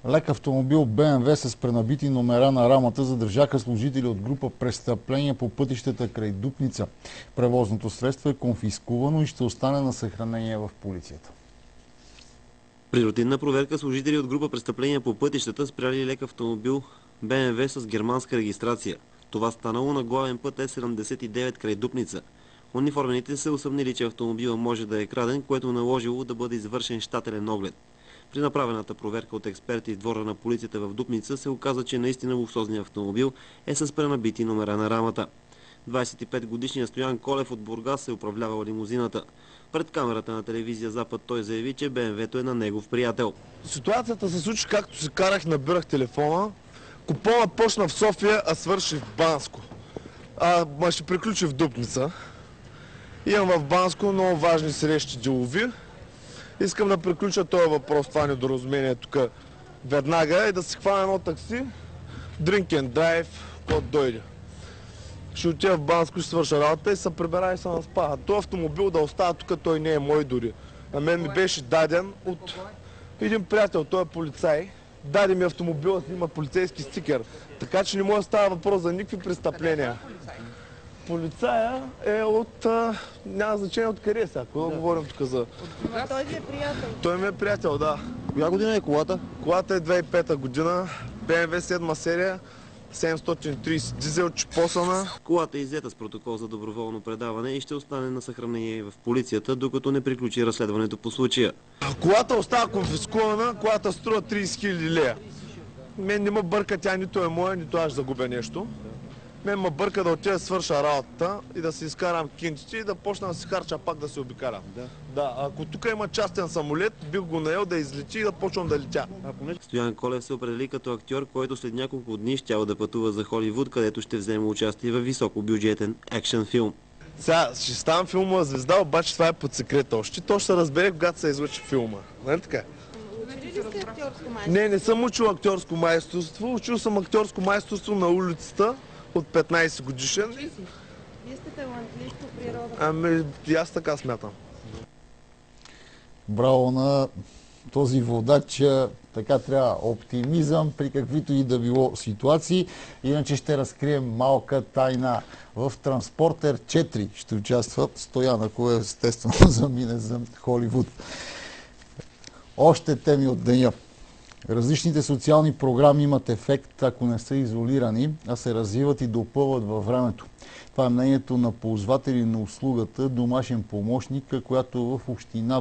Лек автомобил БМВ с пренабити номера на рамата задържаха служители от група престъпления по пътищата край Дупница. Превозното средство е конфискувано и ще остане на съхранение в полицията. При рутинна проверка служители от група престъпления по пътищата спряли лек автомобил БМВ с германска регистрация. Това станало на главен път Е79 край Дупница. Униформените се усъмнили, че автомобила може да е краден, което наложило да бъде извършен щателен оглед. При направената проверка от експерти в двора на полицията в Дупница се оказа, че наистина луксозният автомобил е с пренабити номера на рамата. 25-годишният Стоян Колев от Бургас се управлявал лимузината. Пред камерата на телевизия Запад той заяви, че БМВ-то е на негов приятел. Ситуацията се случи както се карах, набирах телефона. Купона почна в София, а свърши в Банско. Ще приключи в Дупница. Имам в Банско много важни срещи делови. Искам да приключа този въпрос, това недоразумение тук веднага и да си хвана едно такси, drink and drive, код дойде. Ще отида в Банско, ще свърша работа и се прибера и се наспа. А този автомобил да остава тук, той не е мой дори. На мен ми беше даден от един приятел, той е полицай. Даде ми автомобила, има полицейски стикер. Така че не може да става въпрос за никакви престъпления. Полицая е от... няма значение от къде сега, ако да говорим тук за... Той ви е приятел? Той ми е приятел, да. Коя година е колата? Колата е 2005 година, BMW 7 серия, 730 дизел, чипосана. Колата е иззета с протокол за доброволно предаване и ще остане на съхранение в полицията, докато не приключи разследването по случая. Колата остава конфискувана, колата струва 30 000 лея. Мен не ме бърка, тя нито е моя, нито аз загубя нещо. Мен ме бърка да отида да свърша работата и да си изкарам кинтите и да почна да си харча, пак да се обикарам. Да, ако тук има частен самолет, бих го наел да излети и да почвам да летя. Стоян Колев се определи като актьор, който след няколко дни щял да пътува за Холивуд, където ще вземе участие във високобюджетен екшен филм. Сега ще ставам филмова звезда, обаче това е под секрет още. То ще се разбере, когато се излъчи филма. Нали така? Учили ли сте актьорско майсторство? Не съм учил актьорско майсторство. Учил съм актьорско майсторство на улицата от 15 годишен. Вие сте талантлив по природа. И аз така смятам. Браво на този водач. Така трябва оптимизъм при каквито и да било ситуации. Иначе ще разкрием малка тайна. В Транспортер 4 ще участва Стоян, ако естествено замине за Холивуд. Още теми от деня. Различните социални програми имат ефект, ако не са изолирани, а се развиват и допълват във времето. Това е мнението на ползватели на услугата домашен помощник, която в община